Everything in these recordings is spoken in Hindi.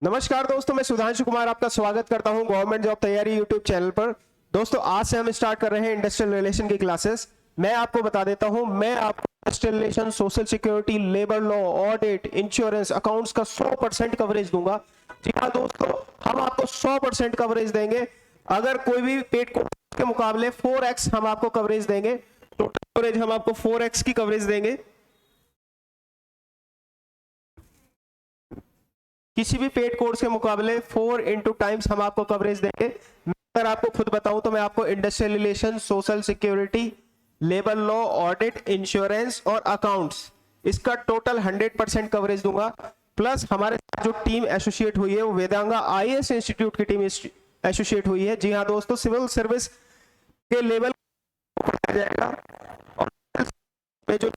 नमस्कार दोस्तों, मैं सुधांशु कुमार आपका स्वागत करता हूं गवर्नमेंट जॉब तैयारी यूट्यूब चैनल पर। दोस्तों, आज से हम स्टार्ट कर रहे हैं इंडस्ट्रियल रिलेशन की क्लासेस। मैं आपको बता देता हूं, मैं आपको industrial relation, social security, labour law, audit, insurance, accounts का 100% कवरेज दूंगा। जी हाँ दोस्तों, हम आपको 100% कवरेज देंगे। अगर कोई भी पेड कोर्स के मुकाबले 4x हम आपको कवरेज देंगे। टोटल कवरेज हम आपको 4x की कवरेज देंगे। किसी भी पेड कोर्स के मुकाबले 4 इंटू टाइम्स हम आपको कवरेज देंगे। मैं अगर आपको खुद बताऊं तो मैं आपको industrial relation, social security, labour law, audit, insurance और अकाउंट्स, इसका टोटल 100% कवरेज दूंगा। प्लस हमारे साथ जो टीम एसोसिएट हुई है वो वेदांगा आईएएस इंस्टीट्यूट की टीम एसोसिएट हुई है। जी हाँ दोस्तों, सिविल सर्विस के लेवल पढ़ाया जाएगा और में जो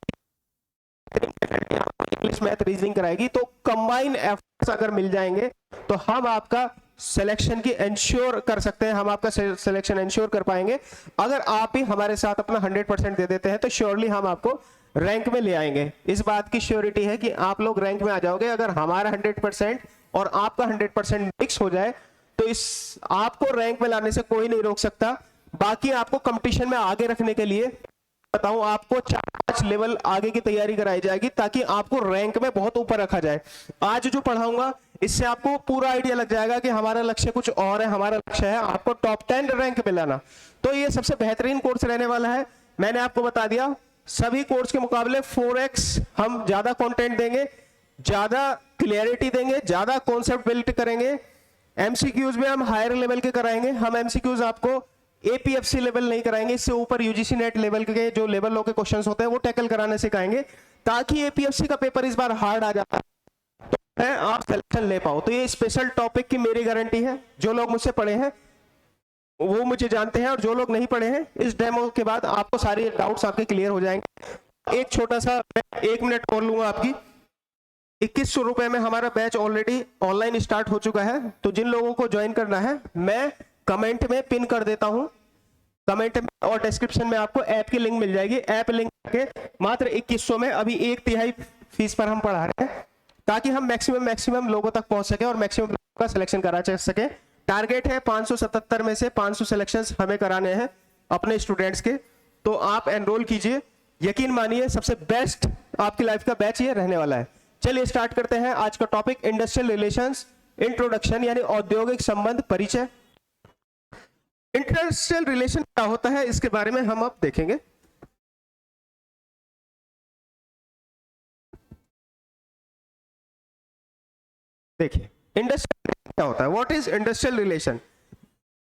इंग्लिश मैथ रीजनिंग कराएगी। तो कंबाइन एफर्ट्स अगर मिल जाएंगे तो हम आपका सिलेक्शन की इंश्योर कर सकते हैं, हम आपका सिलेक्शन इंश्योर कर पाएंगे। अगर आप भी हमारे साथ अपना 100% दे देते हैं तो श्योरली हम आपको रैंक में ले आएंगे। इस बात की श्योरिटी है कि आप लोग रैंक में आ जाओगे। अगर हमारा 100% और आपका 100% मिक्स हो जाए तो इस आपको रैंक में लाने से कोई नहीं रोक सकता। बाकी आपको कंपटीशन में आगे रखने के लिए बताऊं, आपको 4-5 लेवल आगे की तैयारी कराई जाएगी ताकि आपको रैंक में बहुत ऊपर रखा जाए। आज जो पढ़ाऊंगा इससे आपको पूरा आइडिया लग जाएगा कि हमारा लक्ष्य कुछ और है। हमारा लक्ष्य है आपको टॉप 10 रैंक पे लाना। तो ये सबसे बेहतरीन कोर्स रहने वाला है। मैंने आपको बता दिया, सभी कोर्स के मुकाबले 4x हम ज्यादा कंटेंट देंगे, ज्यादा क्लियरिटी देंगे, ज्यादा कॉन्सेप्ट बिल्ड करेंगे। एमसीक्यूज में हम हायर लेवल के कराएंगे। हम एमसीक्यूज आपको एपीएफसी लेवल नहीं कराएंगे, इससे ऊपर यूजीसी नेट लेवल के जो लेवल लॉ के क्वेश्चंस होते हैं वो टैकल कराने सिखाएंगे, ताकि एपीएफसी का पेपर इस बार हार्ड आ जाता है तो आप सिलेक्शन ले पाओ। तो ये स्पेशल टॉपिक की मेरी गारंटी है। जो लोग मुझसे पढ़े हैं वो मुझे जानते हैं, और जो लोग नहीं पढ़े हैं, इस डेमो के बाद आपको सारे डाउट्स आपके क्लियर हो जाएंगे। एक छोटा सा 1 मिनट और लूंगा आपकी। 2100 रुपए में हमारा बैच ऑलरेडी ऑनलाइन स्टार्ट हो चुका है। तो जिन लोगों को ज्वाइन करना है मैं कमेंट में पिन कर देता हूं, कमेंट में और डिस्क्रिप्शन में आपको ऐप की लिंक मिल जाएगी। ऐप लिंक के मात्र 2100 में अभी 1/3 फीस पर हम पढ़ा रहे हैं, ताकि हम मैक्सिमम लोगों तक पहुंच सके और मैक्सिमम लोगों का सिलेक्शन करा सके। टारगेट है 577 में से 500 सिलेक्शंस हमें कराने हैं अपने स्टूडेंट्स के। तो आप एनरोल कीजिए, यकीन मानिए सबसे बेस्ट आपकी लाइफ का बैच ये रहने वाला है। चलिए स्टार्ट करते हैं आज का टॉपिक, इंडस्ट्रियल रिलेशंस इंट्रोडक्शन, यानी औद्योगिक संबंध परिचय। इंडस्ट्रियल रिलेशन क्या होता है इसके बारे में हम अब देखेंगे। देखिए इंडस्ट्रियल क्या होता है, व्हाट इज इंडस्ट्रियल रिलेशन।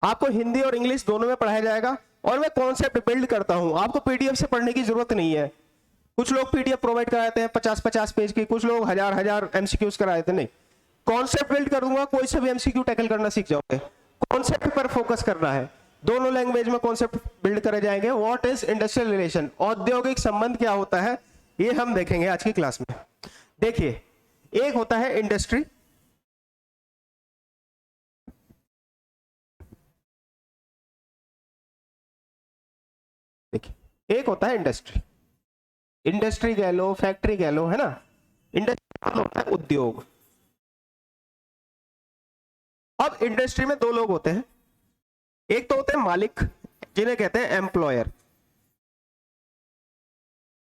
आपको हिंदी और इंग्लिश दोनों में पढ़ाया जाएगा और मैं कॉन्सेप्ट बिल्ड करता हूं। आपको पीडीएफ से पढ़ने की जरूरत नहीं है। कुछ लोग पीडीएफ प्रोवाइड कराते हैं 50-50 पेज की, कुछ लोग हजार एमसीक्यूज कराते हैं। नहीं, कॉन्सेप्ट बिल्ड कर दूंगा, कोई सा भी एमसीक्यू टैकल करना सीख जाओगे। कॉन्सेप्ट पर फोकस करना है, दोनों लैंग्वेज में कॉन्सेप्ट बिल्ड करे जाएंगे। व्हाट इज इंडस्ट्रियल रिलेशन, औद्योगिक संबंध क्या होता है, ये हम देखेंगे आज की क्लास में। देखिए, एक होता है इंडस्ट्री, देखिए एक होता है इंडस्ट्री। इंडस्ट्री कह लो, फैक्ट्री कह लो, है ना। इंडस्ट्री होता है उद्योग। अब इंडस्ट्री में दो लोग होते हैं, एक तो होते हैं मालिक जिन्हें कहते हैं एम्प्लॉयर,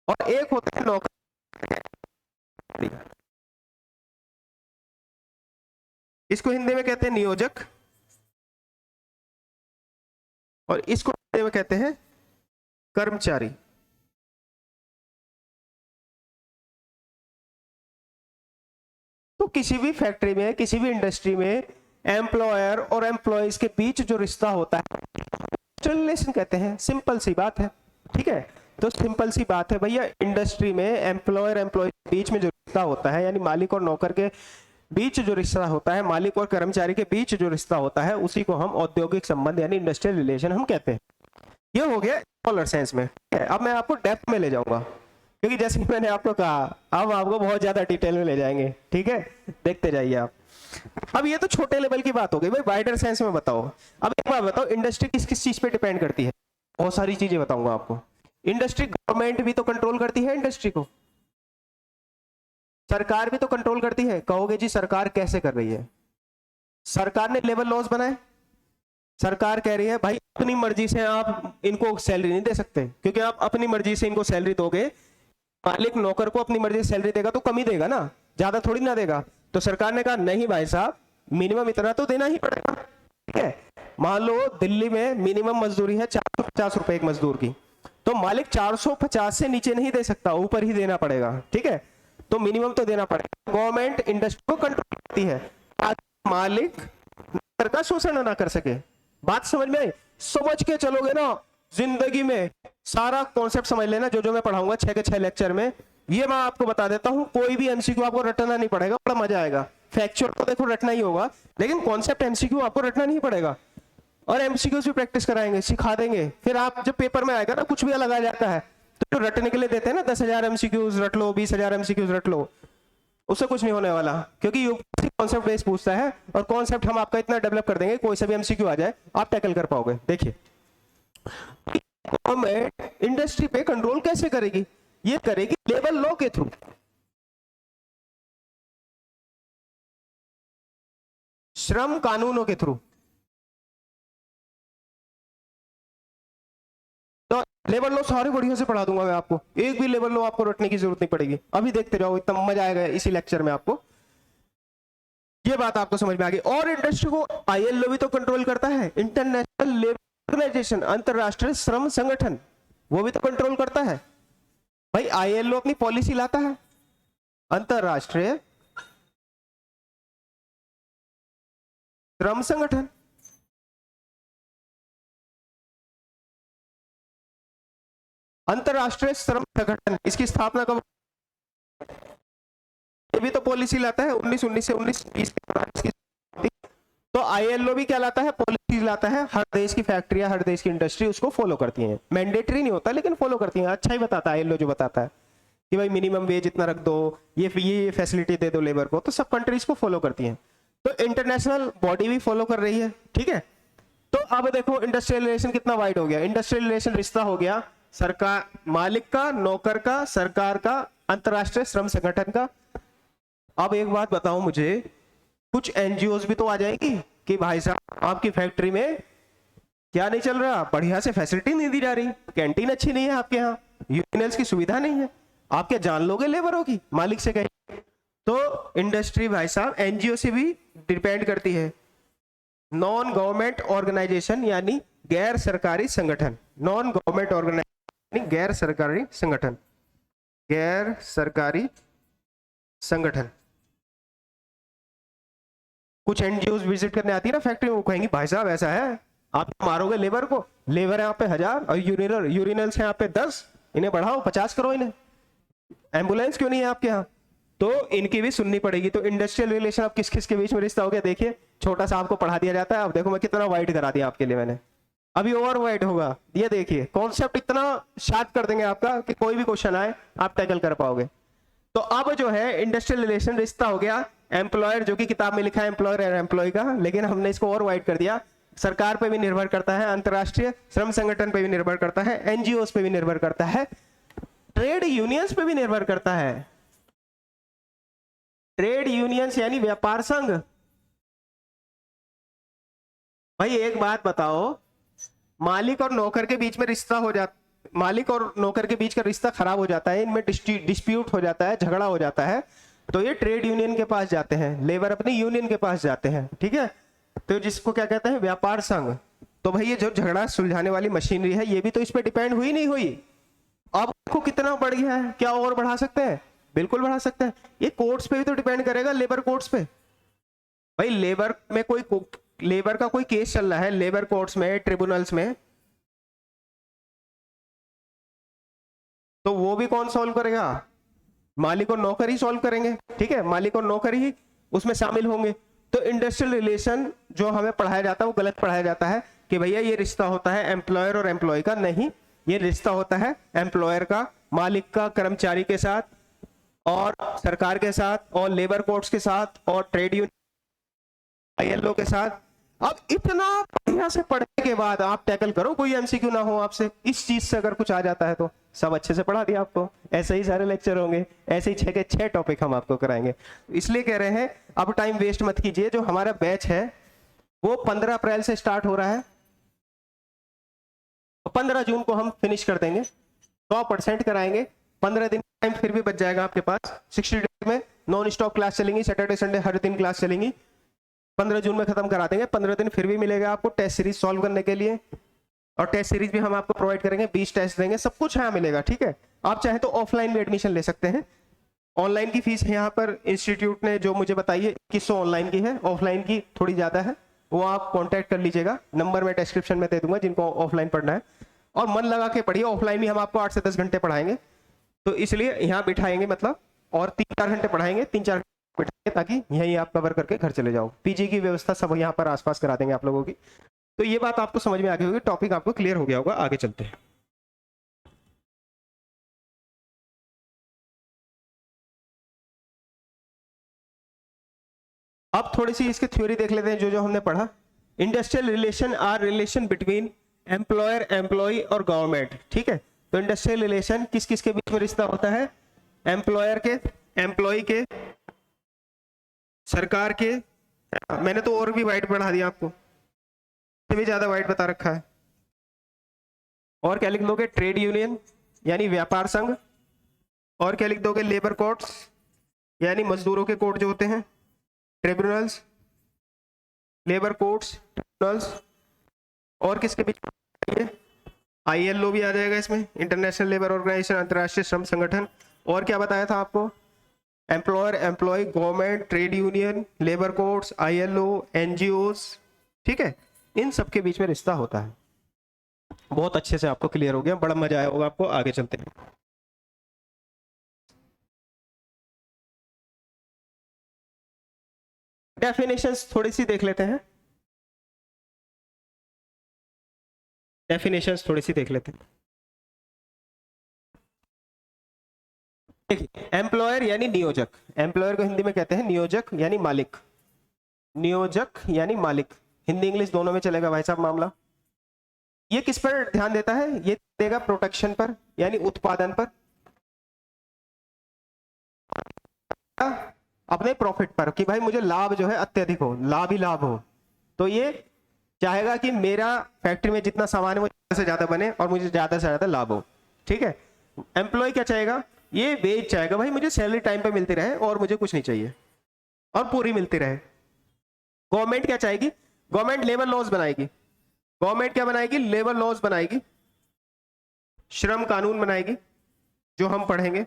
और एक होते हैं नौकर। इसको हिंदी में कहते हैं नियोजक और इसको हिंदी में कहते हैं कर्मचारी। तो किसी भी फैक्ट्री में, किसी भी इंडस्ट्री में एम्प्लॉयर और एम्प्लॉयज के बीच जो रिश्ता होता है रिलेशन कहते हैं। सिंपल सी बात है, ठीक है। तो सिंपल सी बात है भैया, इंडस्ट्री में एम्प्लॉयर एम्प्लॉय के बीच में जो रिश्ता होता है, यानी मालिक और नौकर के बीच जो रिश्ता होता है, मालिक और कर्मचारी के बीच जो रिश्ता होता है, उसी को हम औद्योगिक संबंध यानी इंडस्ट्रियल रिलेशन हम कहते हैं। ये हो गया स्मॉलर सेंस में। अब मैं आपको डेप्थ में ले जाऊंगा, क्योंकि जैसे कि मैंने आपको कहा अब आपको बहुत ज्यादा डिटेल में ले जाएंगे, ठीक है। देखते जाइए आप। अब ये तो छोटे लेवल की बात हो गई भाई, वाइडर सेंस में बताओ। अब एक बात बताओ, इंडस्ट्री किस किस चीज पे डिपेंड करती है। बहुत सारी चीजें बताऊंगा आपको। इंडस्ट्री, गवर्नमेंट भी तो कंट्रोल करती है इंडस्ट्री को, सरकार भी तो कंट्रोल करती है। कहोगे जी सरकार कैसे कर रही है, सरकार ने लेबर लॉज बनाए, सरकार कह रही है भाई अपनी मर्जी से आप इनको सैलरी नहीं दे सकते, क्योंकि आप अपनी मर्जी से इनको सैलरी दोगे, मालिक नौकर को अपनी मर्जी से सैलरी देगा तो कम ही देगा ना, ज्यादा थोड़ी ना देगा। तो सरकार ने कहा नहीं भाई साहब, मिनिमम इतना तो देना ही पड़ेगा, ठीक है। मान लो दिल्ली में मिनिमम मजदूरी है 450 रुपए एक मजदूर की, तो मालिक 450 से नीचे नहीं दे सकता, ऊपर ही देना पड़ेगा, ठीक है। तो मिनिमम तो देना पड़ेगा। गवर्नमेंट इंडस्ट्री को कंट्रोल करती है ताकि मालिक नौकर का शोषण ना कर सके। बात समझ में आई? समझ के चलोगे ना जिंदगी में, सारा कॉन्सेप्ट समझ लेना। जो मैं पढ़ाऊंगा 6 के 6 लेक्चर में, ये मैं आपको बता देता हूं, कोई भी एमसीक्यू आपको रटना नहीं पड़ेगा, बड़ा मजा आएगा। फैक्चुअल तो देखो रटना ही होगा, लेकिन कॉन्सेप्ट एमसीक्यू आपको रटना नहीं पड़ेगा। और एमसीक्यूज भी प्रैक्टिस कराएंगे, सिखा देंगे। फिर आप जब पेपर में आएगा ना, कुछ भी अलग आ जाता है, तो जो रटने के लिए देते हैं ना 10,000 एमसीक्यूज रट लो, 20,000 एमसीक्यूज रट लो, उससे कुछ नहीं होने वाला, क्योंकि यूपीएससी कॉन्सेप्ट बेस पूछता है, और कॉन्सेप्ट हम आपका इतना डेवलप कर देंगे, कोई सा भी एमसीक्यू आ जाए आप टैकल कर पाओगे। देखिए गवर्नमेंट इंडस्ट्री पे कंट्रोल कैसे करेगी? ये करेगी लेबर लॉ के थ्रू, श्रम कानूनों के थ्रू। तो लेबर लॉ सारे बढ़िया से पढ़ा दूंगा मैं आपको, एक भी लेबर लॉ आपको रटने की जरूरत नहीं पड़ेगी। अभी देखते जाओ, इतना मजा आएगा इसी लेक्चर में आपको। ये बात आपको समझ में आ गई। और इंडस्ट्री को आईएलओ भी तो कंट्रोल करता है, इंटरनेशनल लेबर ऑर्गेनाइजेशन, अंतरराष्ट्रीय श्रम संगठन, वो भी तो कंट्रोल करता है। भाई आईएलओ अपनी पॉलिसी लाता है, अंतरराष्ट्रीय श्रम संगठन, अंतरराष्ट्रीय श्रम संगठन, इसकी स्थापना कब? ये भी तो पॉलिसी लाता है 1919 से 1920 की। तो आईएलओ भी क्या लाता है? पॉलिसी लाता है। हर देश की फैक्ट्रियां, हर देश की इंडस्ट्री उसको फॉलो करती हैं। मैंडेटरी नहीं होता लेकिन फॉलो करती हैं। अच्छा ही बताता है आईएलओ, जो बताता है कि भाई मिनिमम वेज इतना रख दो, ये फैसिलिटी दे दो लेबर को, तो सब कंट्रीज को फॉलो करती हैं। तो इंटरनेशनल बॉडी भी फॉलो कर रही है, ठीक है। तो अब देखो इंडस्ट्रियल रिलेशन कितना वाइड हो गया। इंडस्ट्रियल रिलेशन रिश्ता हो गया सरकार, मालिक का, नौकर का, सरकार का, अंतरराष्ट्रीय श्रम संगठन का। अब एक बात बताओ मुझे, कुछ एनजीओज भी तो आ जाएगी कि भाई साहब आपकी फैक्ट्री में क्या नहीं चल रहा, बढ़िया से फैसिलिटी नहीं दी जा रही, कैंटीन अच्छी नहीं है आपके यहाँ, यूनियंस की सुविधा नहीं है, आप क्या जान लोगे लेबरों की? मालिक से कहें। तो इंडस्ट्री भाई साहब एनजीओ से भी डिपेंड करती है। नॉन गवर्नमेंट ऑर्गेनाइजेशन यानी गैर सरकारी संगठन, नॉन गवर्नमेंट ऑर्गेनाइजेशन गैर सरकारी संगठन, गैर सरकारी संगठन। कुछ एनजीओ विजिट करने आती है ना फैक्ट्री में, वो कहेंगी भाई साहब ऐसा है, आप मारोगे लेबर को, लेबर है यहाँ पे 1000 और यूरिनल्स है यहाँ पे 10, इन्हें बढ़ाओ 50 करो, इन्हें एम्बुलेंस क्यों नहीं है आपके यहाँ? तो इनकी भी सुननी पड़ेगी। तो इंडस्ट्रियल रिलेशन अब किस किस के बीच में रिश्ता हो गया, देखिए छोटा सा आपको पढ़ा दिया जाता है। अब देखो मैं कितना वाइड करा दिया आपके लिए मैंने, अभी ओवर वाइड होगा। ये देखिए कॉन्सेप्ट इतना शार्प कर देंगे आपका कि कोई भी क्वेश्चन आए आप टैकल कर पाओगे। तो अब जो है इंडस्ट्रियल रिलेशन रिश्ता हो गया एम्प्लॉयर, जो कि किताब में लिखा है एम्प्लॉयर और एम्प्लॉय का, लेकिन हमने इसको और वाइड कर दिया। सरकार पे भी निर्भर करता है, अंतरराष्ट्रीय श्रम संगठन पे भी निर्भर करता है, एनजीओ पे भी निर्भर करता है, ट्रेड यूनियंस पे भी निर्भर करता है। ट्रेड यूनियंस यानी व्यापार संघ। भाई एक बात बताओ, मालिक और नौकर के बीच में रिश्ता हो जाता, मालिक और नौकर के बीच का रिश्ता खराब हो जाता है, इनमें डिस्प्यूट हो जाता है, झगड़ा हो जाता है, तो ये ट्रेड यूनियन के पास जाते हैं, लेबर अपनी यूनियन के पास जाते हैं, ठीक है। तो जिसको क्या कहते हैं, व्यापार संघ। तो भाई ये जो झगड़ा सुलझाने वाली मशीनरी है, ये भी तो इस पे डिपेंड हुई नहीं हुई। अब आपको कितना बढ़ गया है, क्या और बढ़ा सकते हैं? बिल्कुल बढ़ा सकते हैं। ये कोर्ट्स पे भी तो डिपेंड करेगा, लेबर कोर्ट्स पे। भाई लेबर में कोई लेबर का कोई केस चल रहा है लेबर कोर्ट्स में, ट्रिब्यूनल्स में, तो वो भी कौन सॉल्व करेगा? मालिक और नौकर ही सॉल्व करेंगे, ठीक है। मालिक और नौकर ही उसमें शामिल होंगे। तो इंडस्ट्रियल रिलेशन जो हमें पढ़ाया जाता है वो गलत पढ़ाया जाता है कि भैया ये रिश्ता होता है एम्प्लॉयर और एम्प्लॉय का। नहीं, ये रिश्ता होता है एम्प्लॉयर का मालिक का कर्मचारी के साथ, और सरकार के साथ, और लेबर कोर्ट्स के साथ, और ट्रेड यूनियन आईएलओ के साथ। अब इतना बढ़िया से पढ़ने के बाद आप टैकल करो, कोई एमसीक्यू ना हो आपसे इस चीज से अगर कुछ आ जाता है तो सब अच्छे से पढ़ा दिया आपको। ऐसे ही सारे लेक्चर होंगे, ऐसे ही 6 के 6 टॉपिक हम आपको कराएंगे। इसलिए कह रहे हैं अब टाइम वेस्ट मत कीजिए। जो हमारा बैच है वो 15 अप्रैल से स्टार्ट हो रहा है, 15 जून को हम फिनिश कर देंगे, 100% कराएंगे। 15 दिन टाइम फिर भी बच जाएगा आपके पास। 60 डेज में नॉन स्टॉप क्लास चलेंगी, सैटरडे संडे हर दिन क्लास चलेंगी। 15 जून में खत्म करा देंगे। 15 दिन फिर भी मिलेगा आपको टेस्ट सीरीज सॉल्व करने के लिए, और टेस्ट सीरीज भी हम आपको प्रोवाइड करेंगे, 20 टेस्ट देंगे, सब कुछ यहाँ मिलेगा। ठीक है, आप चाहे तो ऑफलाइन भी एडमिशन ले सकते हैं। ऑनलाइन की फीस यहाँ पर इंस्टीट्यूट ने जो मुझे बताई है 2100 ऑनलाइन की है, ऑफलाइन की थोड़ी ज्यादा है, वो आप कांटेक्ट कर लीजिएगा, नंबर मैं डिस्क्रिप्शन में दे दूंगा जिनको ऑफलाइन पढ़ना है। और मन लगा के पढ़िए, ऑफलाइन भी हम आपको 8 से 10 घंटे पढ़ाएंगे, तो इसलिए यहाँ बिठाएंगे मतलब, और 3-4 घंटे पढ़ाएंगे, 3-4 घंटे बिठाएंगे, ताकि यही आप कवर करके घर चले जाओ। पीजी की व्यवस्था सब यहाँ पर आसपास करा देंगे आप लोगों की। तो ये बात आपको समझ में आ गई होगी, टॉपिक आपको क्लियर हो गया होगा। आगे चलते हैं। अब थोड़ी सी इसकी थ्योरी देख लेते हैं जो जो हमने पढ़ा। Industrial relation are relation between employer, employee और गवर्नमेंट। ठीक है, तो इंडस्ट्रियल रिलेशन किस किस के बीच में रिश्ता होता है? एम्प्लॉयर के, एम्प्लॉय के, सरकार के। मैंने तो और भी वाइड बढ़ा दिया आपको, इससे भी ज्यादा वाइड बता रखा है। और क्या लिख दोगे? ट्रेड यूनियन यानी व्यापार संघ। और क्या लिख दोगे? लेबर कोर्ट्स यानी मजदूरों के कोर्ट जो होते हैं, ट्रिब्यूनल्स, लेबर कोर्ट्स, ट्रिब्यूनल्स। और किसके बीच? आईएलओ भी आ जाएगा इसमें, इंटरनेशनल लेबर ऑर्गेनाइजेशन, अंतर्राष्ट्रीय श्रम संगठन। और क्या बताया था आपको? Employer, employee, government, trade union, labour courts, ILO, NGOs. ठीक है, इन सब के बीच में रिश्ता होता है। बहुत अच्छे से आपको क्लियर हो गया, बड़ा मजा आया होगा आपको। आगे चलते हैं। डेफिनेशंस थोड़ी सी देख लेते हैं, डेफिनेशंस थोड़ी सी देख लेते हैं। देखिए, एम्प्लॉयर यानी नियोजक, एम्प्लॉयर को हिंदी में कहते हैं नियोजक यानी मालिक, नियोजक यानी मालिक, हिंदी इंग्लिश दोनों में चलेगा भाई साहब मामला। ये किस पर ध्यान देता है? ये देगा प्रोडक्शन पर यानी उत्पादन पर, अपने प्रॉफिट पर, कि भाई मुझे लाभ जो है अत्यधिक हो, लाभ ही लाभ हो। तो ये चाहेगा कि मेरा फैक्ट्री में जितना सामान है वो ज्यादा से ज्यादा बने और मुझे ज्यादा से ज्यादा लाभ हो। ठीक है, एम्प्लॉय क्या चाहेगा? ये वेज चाहेगा, भाई मुझे सैलरी टाइम पे मिलती रहे और मुझे कुछ नहीं चाहिए और पूरी मिलती रहे। गवर्नमेंट क्या चाहेगी? गवर्नमेंट लेबर लॉज बनाएगी। गवर्नमेंट क्या बनाएगी? लेबर लॉज बनाएगी, श्रम कानून बनाएगी, जो हम पढ़ेंगे।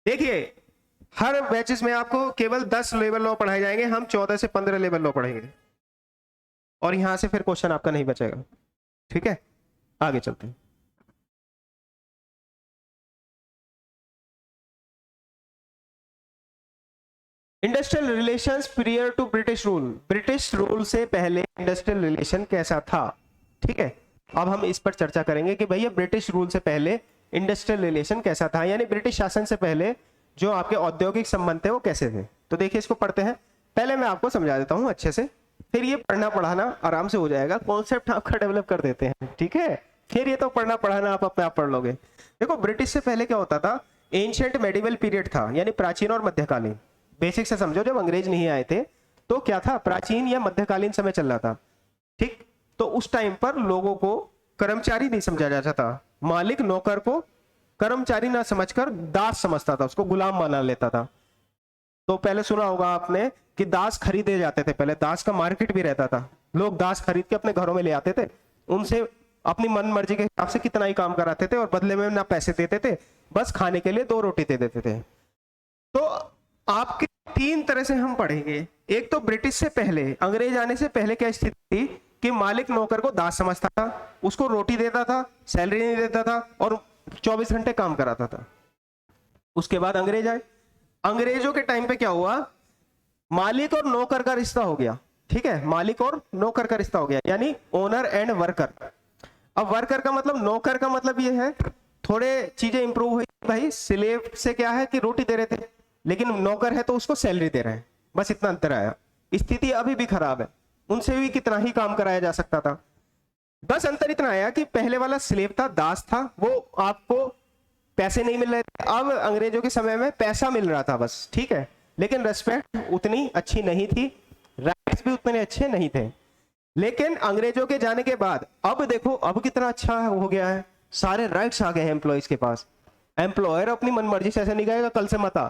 देखिए, हर बैचेस में आपको केवल 10 लेबर लॉ पढ़ाए जाएंगे, हम 14 से 15 लेबर लॉ पढ़ेंगे, और यहां से फिर क्वेश्चन आपका नहीं बचेगा। ठीक है, आगे चलते हैं। Industrial relations prior to British rule, British rule से पहले इंडस्ट्रियल रिलेशन कैसा था? ठीक है, अब हम इस पर चर्चा करेंगे कि भैया ब्रिटिश रूल से पहले इंडस्ट्रियल रिलेशन कैसा था, यानी ब्रिटिश शासन से पहले जो आपके औद्योगिक संबंध थे वो कैसे थे। तो देखिए, इसको पढ़ते हैं। पहले मैं आपको समझा देता हूं अच्छे से, फिर ये पढ़ना पढ़ाना आराम से हो जाएगा, कॉन्सेप्ट आपका डेवलप कर देते हैं। ठीक है, फिर ये तो पढ़ना पढ़ाना आप अपने आप पढ़ लोगे। देखो, ब्रिटिश से पहले क्या होता था? एंशिएंट मेडिवल पीरियड था, यानी प्राचीन और मध्यकालीन। बेसिक से समझो, जब अंग्रेज नहीं आए थे तो क्या था? प्राचीन या मध्यकालीन समय चल रहा था। ठीक, तो उस टाइम पर लोगों को कर्मचारी नहीं समझा जाता था, मालिक नौकर को कर्मचारी ना समझकर दास समझता था, उसको गुलाम माना लेता था। तो पहले सुना होगा आपने कि दास खरीदे जाते थे, पहले दास का मार्केट भी रहता था, लोग दास खरीद के अपने घरों में ले आते थे, उनसे अपनी मन मर्जी के हिसाब से कितना ही काम कराते थे और बदले में ना पैसे देते थे, बस खाने के लिए 2 रोटी दे देते थे। तो आपके 3 तरह से हम पढ़ेंगे। एक तो ब्रिटिश से पहले, अंग्रेज आने से पहले क्या स्थिति थी कि मालिक नौकर को दास समझता था, उसको रोटी देता था, सैलरी नहीं देता था और 24 घंटे काम कराता था। उसके बाद अंग्रेज आए, अंग्रेजों के टाइम पे क्या हुआ? मालिक और नौकर का रिश्ता हो गया। ठीक है, मालिक और नौकर का रिश्ता हो गया, यानी ओनर एंड वर्कर। अब वर्कर का मतलब, नौकर का मतलब ये है, थोड़े चीजें इंप्रूव हुई भाई। स्लेव से क्या है कि रोटी दे रहे थे, लेकिन नौकर है तो उसको सैलरी दे रहे हैं, बस इतना अंतर आया। स्थिति अभी भी खराब है, उनसे भी कितना ही काम कराया जा सकता था। बस अंतर इतना आया कि पहले वाला स्लेव था, दास था, वो आपको पैसे नहीं मिल रहे थे। अब अंग्रेजों के समय में पैसा मिल रहा था बस, ठीक है, लेकिन रेस्पेक्ट उतनी अच्छी नहीं थी, राइट्स भी उतने अच्छे नहीं थे। लेकिन अंग्रेजों के जाने के बाद अब देखो अब कितना अच्छा हो गया है, सारे राइट्स आ गए हैं एम्प्लॉयज के पास। एम्प्लॉयर अपनी मनमर्जी से ऐसे नहीं कहेगा कल से मत आ,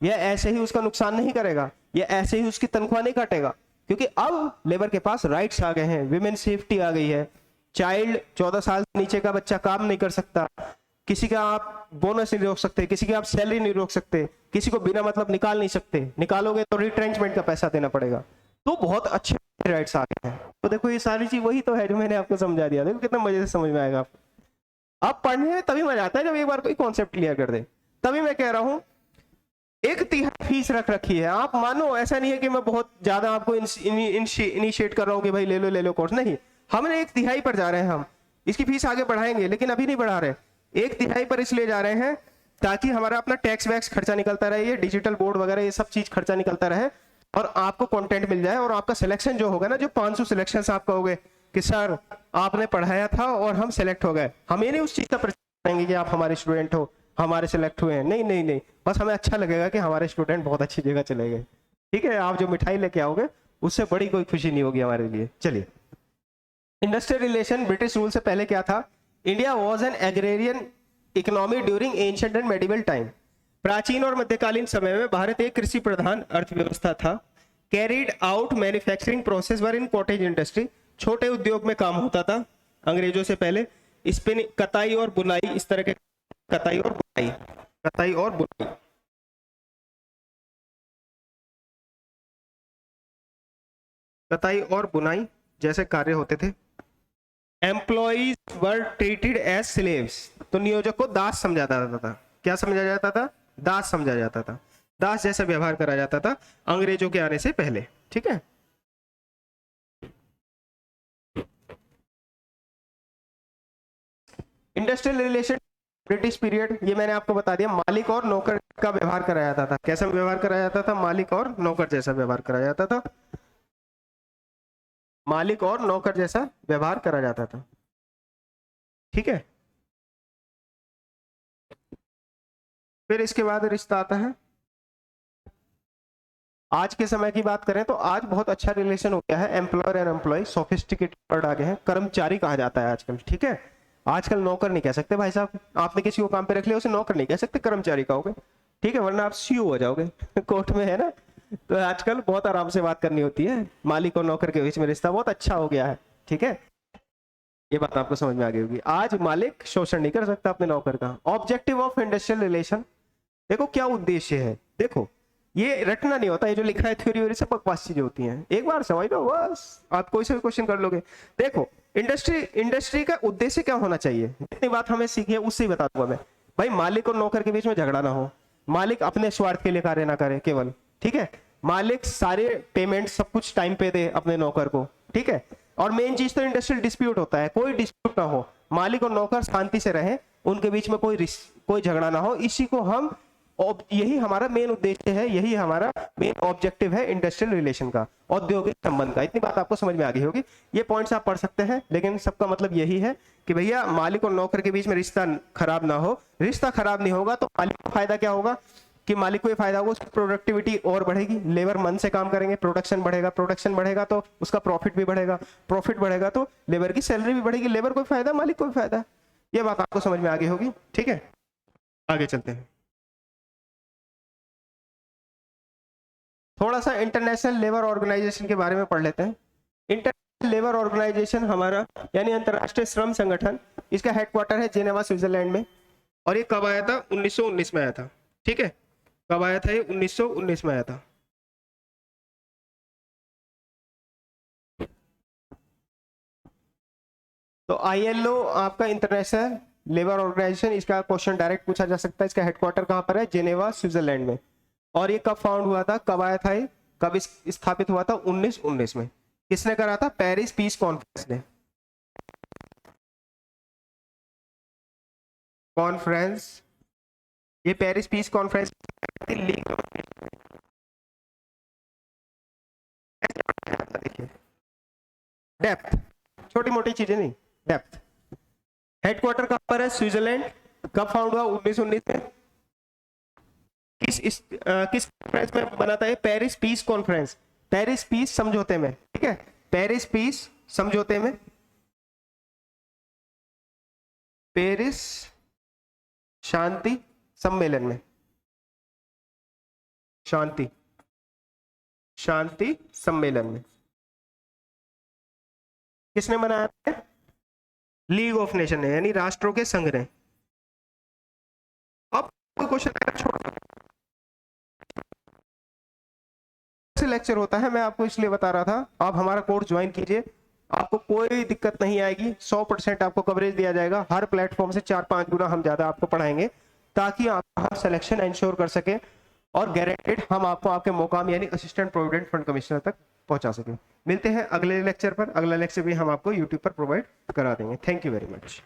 या ऐसे ही उसका नुकसान नहीं करेगा, या ऐसे ही उसकी तनख्वाह नहीं काटेगा, क्योंकि अब लेबर के पास राइट्स आ गए हैं, विमेन सेफ्टी आ गई है, चाइल्ड 14 साल से नीचे का बच्चा काम नहीं कर सकता, किसी का आप बोनस नहीं रोक सकते, किसी की आप सैलरी नहीं रोक सकते, किसी को बिना मतलब निकाल नहीं सकते, निकालोगे तो रिट्रेंचमेंट का पैसा देना पड़ेगा। तो बहुत अच्छे राइट्स आ गए हैं। तो देखो ये सारी चीज वही तो है जो मैंने आपको समझा दिया, देखो कितना मजे से समझ में आएगा आपको। अब पढ़ने में तभी मजा आता है जब एक बार कोई कॉन्सेप्ट क्लियर कर दे। तभी मैं कह रहा हूं 1/3 फीस रख रखी है, आप मानो, ऐसा नहीं है कि मैं बहुत ज्यादा आपको इनिशिएट कर रहा हूं कि भाई ले लो कोर्स, नहीं, हमने 1/3 पर जा रहे हैं। हम इसकी फीस आगे बढ़ाएंगे लेकिन अभी नहीं बढ़ा रहे, 1/3 पर इसलिए जा रहे हैं ताकि हमारा अपना टैक्स वैक्स खर्चा निकलता रहे, ये डिजिटल बोर्ड वगैरह ये सब चीज खर्चा निकलता रहे, और आपको कंटेंट मिल जाए, और आपका सिलेक्शन जो होगा ना, जो 500 सिलेक्शन आप कहोगे कि सर आपने पढ़ाया था और हम सिलेक्ट हो गए, हम ये नहीं उस चीज का प्रचार करेंगे कि आप हमारे स्टूडेंट हो, हमारे सिलेक्ट हुए हैं, नहीं नहीं नहीं, बस हमें अच्छा लगेगा कि हमारे स्टूडेंट बहुत अच्छी जगह चले गए, ठीक है। आप जो मिठाई लेके आओगे उससे बड़ी कोई खुशी नहीं होगी हमारे लिए। चलिए, इंडस्ट्रियल रिलेशन ब्रिटिश रूल से पहले क्या था? India was an agrarian economy during ancient and medieval time. प्राचीन और मध्यकालीन समय में भारत एक कृषि प्रधान अर्थव्यवस्था था। कैरिड आउट मैन्युफैक्चरिंग प्रोसेस वर इन कॉटेज इंडस्ट्री, छोटे उद्योग में काम होता था अंग्रेजों से पहले। स्पिन, कताई और बुनाई, इस तरह के कताई और बुनाई, कताई और बुनाई, कताई और बुनाई जैसे कार्य होते थे। Employees were treated as slaves, तो नियोजक को दास समझा जाता था। क्या समझा जाता था? दास समझा जाता था, दास जैसा व्यवहार करा जाता था अंग्रेजों के आने से पहले, ठीक है। इंडस्ट्रियल रिलेशन ब्रिटिश पीरियड, ये मैंने आपको बता दिया, मालिक और नौकर का व्यवहार कराया जाता था। कैसा व्यवहार कराया जाता था? मालिक और नौकर जैसा व्यवहार कराया जाता था, मालिक और नौकर जैसा व्यवहार करा जाता था, ठीक है। फिर इसके बाद रिश्ता आता है, आज के समय की बात करें तो आज बहुत अच्छा रिलेशन हो गया है, employer and employee, sophisticated word आ गए हैं, कर्मचारी कहा जाता है आजकल, ठीक है। आजकल नौकर नहीं कह सकते भाई साहब, आपने किसी को काम पे रख लिया उसे नौकर नहीं कह सकते, कर्मचारी कहोगे, ठीक है, वरना आप सीईओ हो जाओगे कोर्ट में, है ना। तो आजकल बहुत आराम से बात करनी होती है, मालिक और नौकर के बीच में रिश्ता बहुत अच्छा हो गया है, ठीक है। ये बात आपको समझ में आ गई होगी। आज मालिक शोषण नहीं कर सकता अपने नौकर का। ऑब्जेक्टिव ऑफ इंडस्ट्रियल रिलेशन, देखो क्या उद्देश्य है, देखो ये रटना नहीं होता, ये जो लिखा है थ्योरी वरी सब बकवास चीजें होती हैं, एक बार समझ लो बस, आप कोई से भी क्वेश्चन कर लोगे। देखो इंडस्ट्री का उद्देश्य क्या होना चाहिए, जितनी बात हमें सीखी है उससे ही बता दूंगा मैं। भाई मालिक और नौकर के बीच में झगड़ा ना हो, मालिक अपने स्वार्थ के लिए कार्य ना करे केवल, ठीक है, मालिक सारे पेमेंट सब कुछ टाइम पे दे अपने नौकर को, ठीक है। और मेन चीज तो इंडस्ट्रियल डिस्प्यूट होता है, कोई डिस्प्यूट ना हो, मालिक और नौकर शांति से रहें, उनके बीच में कोई झगड़ा ना हो, इसी को हम, यही हमारा मेन उद्देश्य है, यही हमारा मेन ऑब्जेक्टिव है इंडस्ट्रियल रिलेशन का, औद्योगिक संबंध का। इतनी बात आपको समझ में आ गई होगी। ये पॉइंट्स आप पढ़ सकते हैं, लेकिन सबका मतलब यही है कि भैया मालिक और नौकर के बीच में रिश्ता खराब ना हो। रिश्ता खराब नहीं होगा तो मालिक को फायदा क्या होगा कि मालिक को ये फायदा होगा, उसकी प्रोडक्टिविटी और बढ़ेगी, लेबर मन से काम करेंगे, प्रोडक्शन बढ़ेगा, प्रोडक्शन बढ़ेगा तो उसका प्रॉफिट भी बढ़ेगा, प्रॉफिट बढ़ेगा तो लेबर की सैलरी भी बढ़ेगी, लेबर को भी फायदा, मालिक को भी फायदा। ये बात आपको समझ में आ गई होगी, ठीक है। आगे चलते हैं, थोड़ा सा इंटरनेशनल लेबर ऑर्गेनाइजेशन के बारे में पढ़ लेते हैं। इंटरनेशनल लेबर ऑर्गेनाइजेशन हमारा यानी अंतरराष्ट्रीय श्रम संगठन, इसका हेडक्वार्टर है जेनेवा स्विट्जरलैंड में। और ये कब आया था? 1919 में आया था, ठीक है। कब आया था ये? 1919 में आया था। तो आईएलओ आपका इंटरनेशनल लेबर ऑर्गेनाइजेशन, इसका क्वेश्चन डायरेक्ट पूछा जा सकता है। इसका हेडक्वार्टर कहाँ पर है? जेनेवा स्विट्जरलैंड में। और ये कब फाउंड हुआ था, कब आया था ये, कब स्थापित हुआ था? 1919 में। किसने करा था? पेरिस पीस कॉन्फ्रेंस ने। कॉन्फ्रेंस, ये पेरिस पीस कॉन्फ्रेंस, देखिए डेप्थ, छोटी मोटी चीजें नहीं, डेप्थ। हेडक्वार्टर कहां पर है? स्विट्जरलैंड। कब फाउंड हुआ? 1919 में। किस कॉन्फ्रेंस में बना था ये? Paris peace conference, Paris peace समझौते में, ठीक है, पेरिस पीस समझौते में, पेरिस शांति सम्मेलन में, शांति सम्मेलन में किसने बनाया है? लीग ऑफ नेशन ने, यानी राष्ट्रों के संघ ने। अब कोई क्वेश्चन से लेक्चर होता है, मैं आपको इसलिए बता रहा था, आप हमारा कोर्स ज्वाइन कीजिए, आपको कोई दिक्कत नहीं आएगी, 100% आपको कवरेज दिया जाएगा, हर प्लेटफॉर्म से 4-5 गुना हम ज्यादा आपको पढ़ाएंगे, ताकि आप हर सिलेक्शन इंश्योर कर सके और गारंटेड हम आपको आपके मुकाम यानी असिस्टेंट प्रोविडेंट फंड कमिश्नर तक पहुंचा सके। मिलते हैं अगले लेक्चर पर, अगला लेक्चर भी हम आपको यूट्यूब पर प्रोवाइड करा देंगे। Thank you very much.